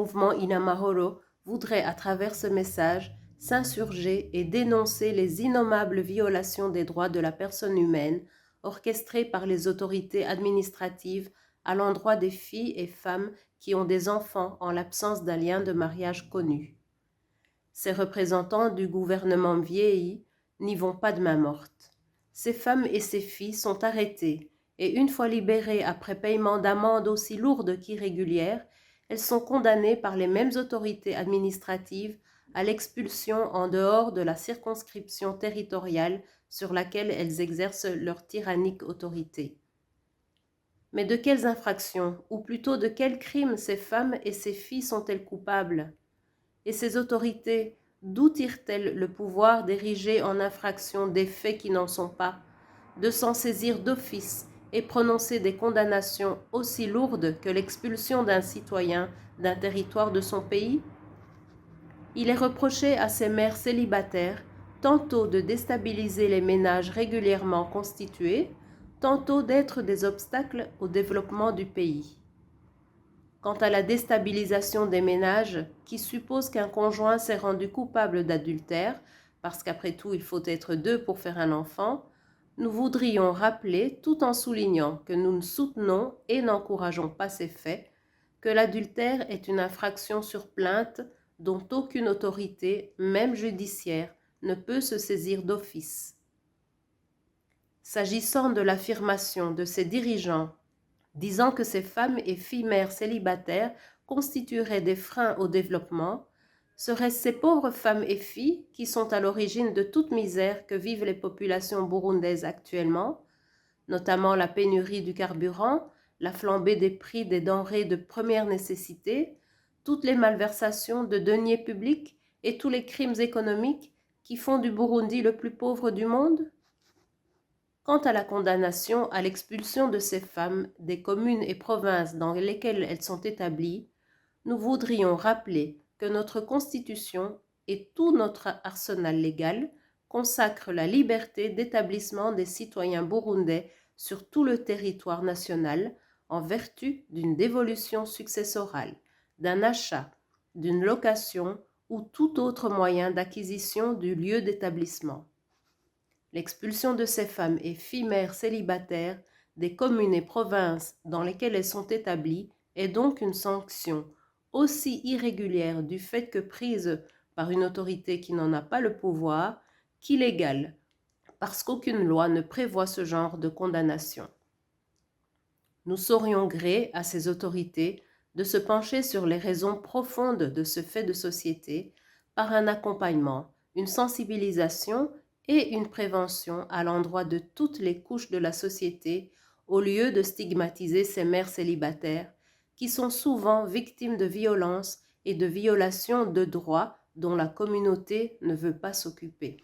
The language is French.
mouvement Inamahoro voudrait à travers ce message s'insurger et dénoncer les innommables violations des droits de la personne humaine orchestrées par les autorités administratives à l'endroit des filles et femmes qui ont des enfants en l'absence d'un lien de mariage connu. Ces représentants du gouvernement vieilli n'y vont pas de main morte. Ces femmes et ces filles sont arrêtées et une fois libérées après paiement d'amendes aussi lourdes qu'irrégulières, elles sont condamnées par les mêmes autorités administratives à l'expulsion en dehors de la circonscription territoriale sur laquelle elles exercent leur tyrannique autorité. Mais de quelles infractions, ou plutôt de quels crimes ces femmes et ces filles sont-elles coupables? Et ces autorités, d'où tirent-elles le pouvoir d'ériger en infraction des faits qui n'en sont pas, de s'en saisir d'office et prononcer des condamnations aussi lourdes que l'expulsion d'un citoyen d'un territoire de son pays? Il est reproché à ces mères célibataires tantôt de déstabiliser les ménages régulièrement constitués, tantôt d'être des obstacles au développement du pays. Quant à la déstabilisation des ménages, qui suppose qu'un conjoint s'est rendu coupable d'adultère, parce qu'après tout il faut être deux pour faire un enfant, nous voudrions rappeler, tout en soulignant que nous ne soutenons et n'encourageons pas ces faits, que l'adultère est une infraction sur plainte dont aucune autorité, même judiciaire, ne peut se saisir d'office. S'agissant de l'affirmation de ces dirigeants disant que ces femmes et filles mères célibataires constitueraient des freins au développement, seraient-ce ces pauvres femmes et filles qui sont à l'origine de toute misère que vivent les populations burundaises actuellement, notamment la pénurie du carburant, la flambée des prix des denrées de première nécessité, toutes les malversations de deniers publics et tous les crimes économiques qui font du Burundi le plus pauvre du monde? Quant à la condamnation à l'expulsion de ces femmes des communes et provinces dans lesquelles elles sont établies, nous voudrions rappeler que notre Constitution et tout notre arsenal légal consacrent la liberté d'établissement des citoyens burundais sur tout le territoire national en vertu d'une dévolution successorale, d'un achat, d'une location ou tout autre moyen d'acquisition du lieu d'établissement. L'expulsion de ces femmes et filles mères célibataires des communes et provinces dans lesquelles elles sont établies est donc une sanction aussi irrégulière du fait que prise par une autorité qui n'en a pas le pouvoir qu'illégale, parce qu'aucune loi ne prévoit ce genre de condamnation. Nous saurions gré à ces autorités de se pencher sur les raisons profondes de ce fait de société par un accompagnement, une sensibilisation et une prévention à l'endroit de toutes les couches de la société, au lieu de stigmatiser ces mères célibataires qui sont souvent victimes de violences et de violations de droits dont la communauté ne veut pas s'occuper.